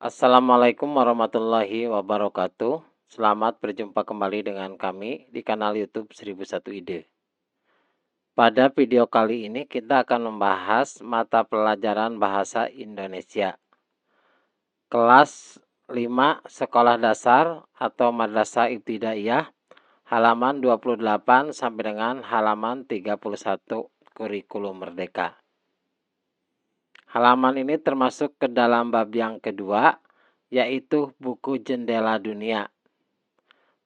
Assalamualaikum warahmatullahi wabarakatuh. Selamat berjumpa kembali dengan kami di kanal YouTube 1001 Ide. Pada video kali ini kita akan membahas mata pelajaran bahasa Indonesia. Kelas 5 Sekolah Dasar atau Madrasah Ibtidaiyah halaman 28 sampai dengan halaman 31 Kurikulum Merdeka. Halaman ini termasuk ke dalam bab yang kedua, yaitu buku Jendela Dunia.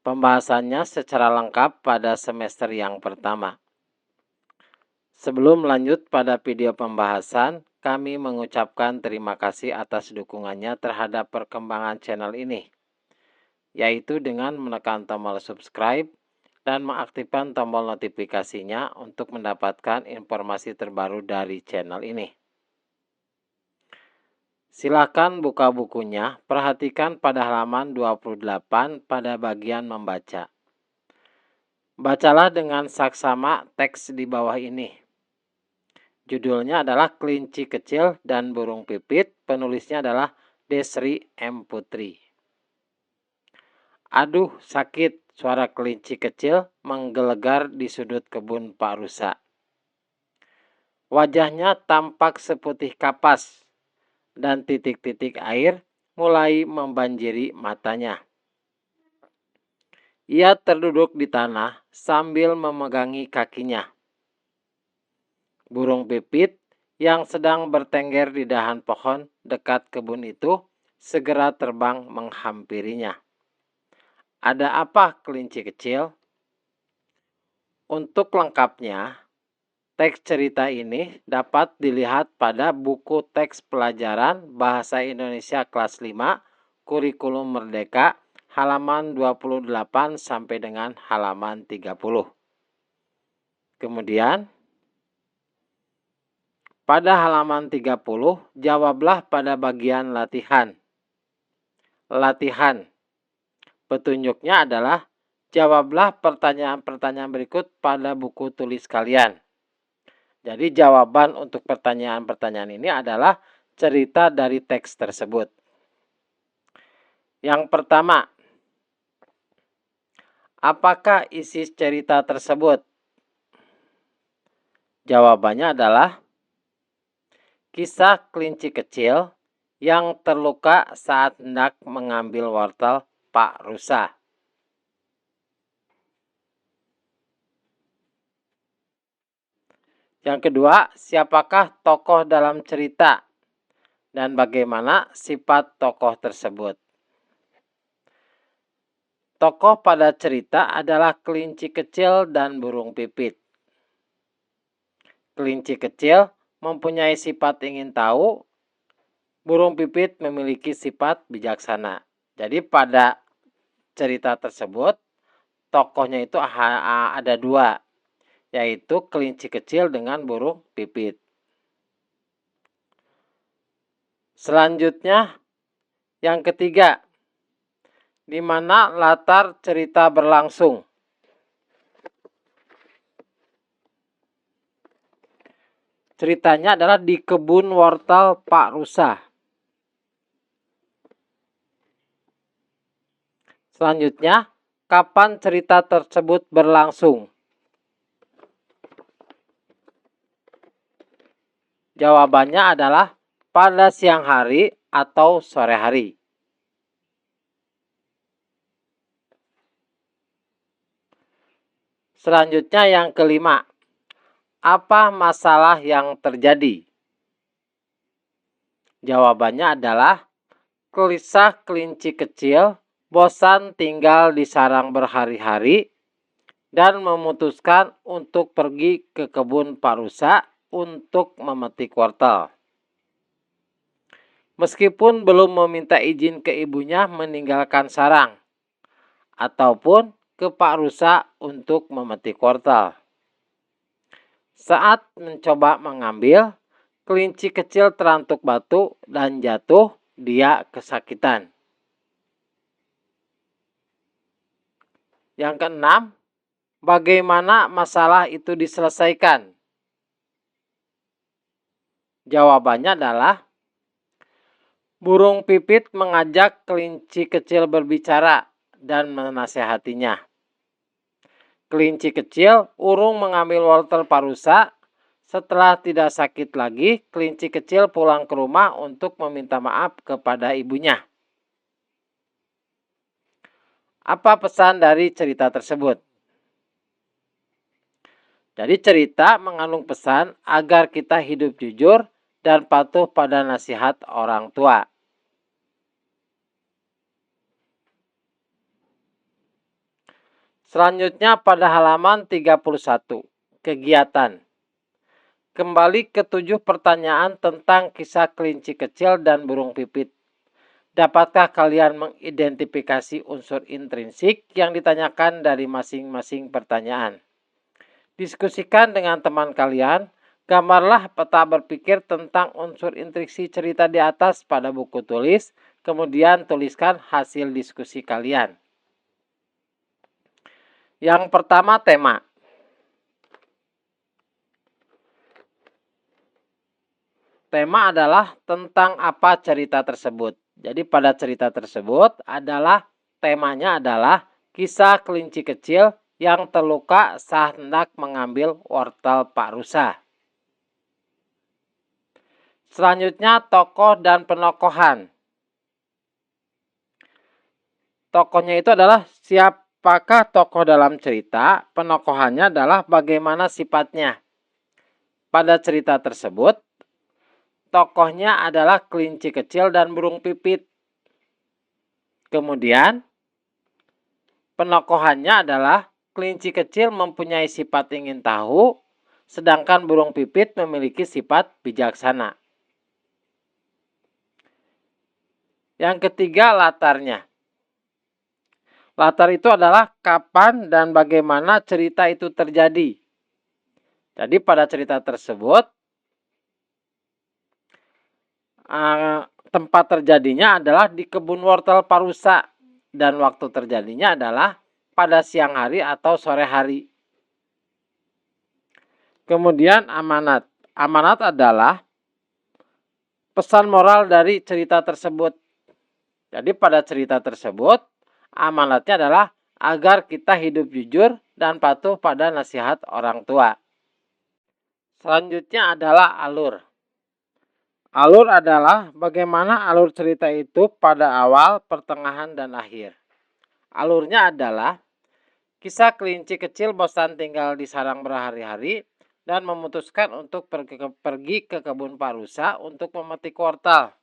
Pembahasannya secara lengkap pada semester yang pertama. Sebelum lanjut pada video pembahasan, kami mengucapkan terima kasih atas dukungannya terhadap perkembangan channel ini, yaitu dengan menekan tombol subscribe dan mengaktifkan tombol notifikasinya untuk mendapatkan informasi terbaru dari channel ini. Silakan buka bukunya, perhatikan pada halaman 28 pada bagian membaca. Bacalah dengan saksama teks di bawah ini. Judulnya adalah Kelinci Kecil dan Burung Pipit, penulisnya adalah Desri M. Putri. Aduh, sakit, suara kelinci kecil menggelegar di sudut kebun Pak Rusa. Wajahnya tampak seputih kapas, dan titik-titik air mulai membanjiri matanya. Ia terduduk di tanah sambil memegangi kakinya. Burung pipit yang sedang bertengger di dahan pohon dekat kebun itu segera terbang menghampirinya. Ada apa, kelinci kecil? Untuk lengkapnya, teks cerita ini dapat dilihat pada buku teks pelajaran Bahasa Indonesia kelas 5 Kurikulum Merdeka halaman 28 sampai dengan halaman 30. Kemudian pada halaman 30 jawablah pada bagian latihan. Latihan. Petunjuknya adalah jawablah pertanyaan-pertanyaan berikut pada buku tulis kalian. Jadi jawaban untuk pertanyaan-pertanyaan ini adalah cerita dari teks tersebut. Yang pertama, apakah isi cerita tersebut? Jawabannya adalah kisah kelinci kecil yang terluka saat hendak mengambil wortel Pak Rusa. Yang kedua, siapakah tokoh dalam cerita dan bagaimana sifat tokoh tersebut? Tokoh pada cerita adalah kelinci kecil dan burung pipit. Kelinci kecil mempunyai sifat ingin tahu, burung pipit memiliki sifat bijaksana. Jadi pada cerita tersebut, tokohnya itu ada dua, yaitu kelinci kecil dengan burung pipit. Selanjutnya, yang ketiga, di mana latar cerita berlangsung? Ceritanya adalah di kebun wortel Pak Rusa. Selanjutnya, kapan cerita tersebut berlangsung? Jawabannya adalah pada siang hari atau sore hari. Selanjutnya yang kelima, apa masalah yang terjadi? Jawabannya adalah kisah kelinci kecil bosan tinggal di sarang berhari-hari dan memutuskan untuk pergi ke kebun Pak Rusa untuk memetik wortel. Meskipun belum meminta izin ke ibunya meninggalkan sarang ataupun ke Pak Rusa untuk memetik wortel. Saat mencoba mengambil, kelinci kecil terantuk batu dan jatuh, dia kesakitan. Yang keenam, bagaimana masalah itu diselesaikan? Jawabannya adalah Burung pipit mengajak kelinci kecil berbicara dan menasehatinya. Kelinci kecil urung mengambil wortel parusa. Setelah tidak sakit lagi, kelinci kecil pulang ke rumah untuk meminta maaf kepada ibunya. Apa pesan dari cerita tersebut? Jadi cerita mengandung pesan agar kita hidup jujur dan patuh pada nasihat orang tua. Selanjutnya pada halaman 31, kegiatan. Kembali ke 7 pertanyaan tentang kisah kelinci kecil dan burung pipit. Dapatkah kalian mengidentifikasi unsur intrinsik yang ditanyakan dari masing-masing pertanyaan? Diskusikan dengan teman kalian. Gambarlah peta berpikir tentang unsur intrinsik cerita di atas pada buku tulis. Kemudian tuliskan hasil diskusi kalian. Yang pertama, tema. Tema adalah tentang apa cerita tersebut. Jadi pada cerita tersebut temanya adalah kisah kelinci kecil yang terluka saat hendak mengambil wortel Pak Rusa. Selanjutnya tokoh dan penokohan. Tokohnya itu adalah siapakah tokoh dalam cerita, penokohannya adalah bagaimana sifatnya. Pada cerita tersebut, tokohnya adalah kelinci kecil dan burung pipit. Kemudian, penokohannya adalah kelinci kecil mempunyai sifat ingin tahu, sedangkan burung pipit memiliki sifat bijaksana. Yang ketiga, latarnya. Latar itu adalah kapan dan bagaimana cerita itu terjadi. Jadi pada cerita tersebut, tempat terjadinya adalah di kebun wortel Parusa dan waktu terjadinya adalah pada siang hari atau sore hari. Kemudian amanat. Amanat adalah pesan moral dari cerita tersebut. Jadi pada cerita tersebut, amanatnya adalah agar kita hidup jujur dan patuh pada nasihat orang tua. Selanjutnya adalah alur. Alur adalah bagaimana alur cerita itu pada awal, pertengahan, dan akhir. Alurnya adalah kisah kelinci kecil bosan tinggal di sarang berhari-hari dan memutuskan untuk pergi ke kebun Parusa untuk memetik wortel.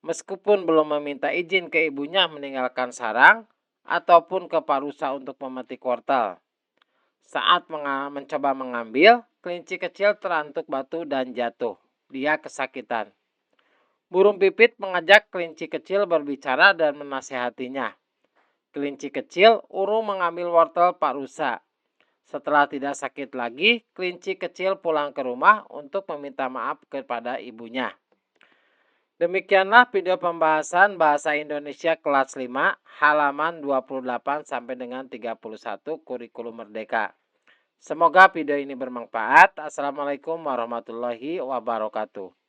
Meskipun belum meminta izin ke ibunya meninggalkan sarang ataupun ke Parusa untuk memetik wortel. Saat mencoba mengambil, kelinci kecil terantuk batu dan jatuh. Dia kesakitan. Burung pipit mengajak kelinci kecil berbicara dan menasehatinya. Kelinci kecil urung mengambil wortel Pak Rusa. Setelah tidak sakit lagi, kelinci kecil pulang ke rumah untuk meminta maaf kepada ibunya. Demikianlah video pembahasan bahasa Indonesia kelas 5 halaman 28 sampai dengan 31 kurikulum merdeka. Semoga video ini bermanfaat. Assalamualaikum warahmatullahi wabarakatuh.